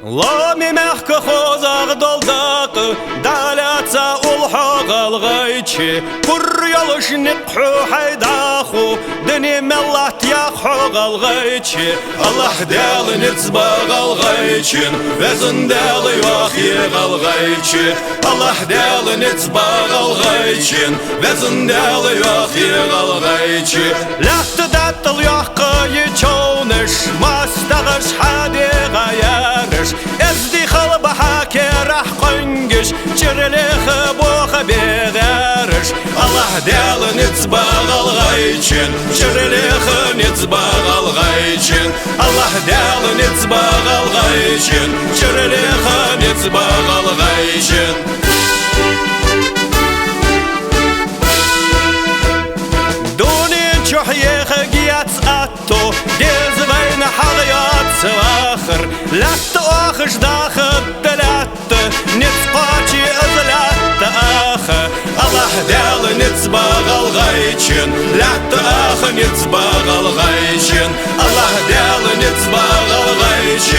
Lami mehke khozaq doldaq Dalatsa ulhaq alğayçı Kur yalış niqhu haydaxu Dini mellat yaxhu alğayçı Allah dal nitzbaq alğayçın Vezin dal yaxi alğayçı Allah dal nitzbaq alğayçın Vezin dal yaxi alğayçı Lahtı datıl yaxqı çoniş Mastağış hadi gayarış ازدي خلبها كراح قنقش شرليخ بوخ بغارش الله دال نتباغ الغيشن شرليخ نتباغ الغيشن الله دال نتباغ الغيشن شرليخ نتباغ الغيشن دوني شحيخ قيات أتو ديز بين حغيات سواخر لا تأخش داخل تلات نتقاتي أزلات آخر الله دال نتباغ الغيشن لا تأخ نتباغ الغيشن الله دال نتباغ الغيشن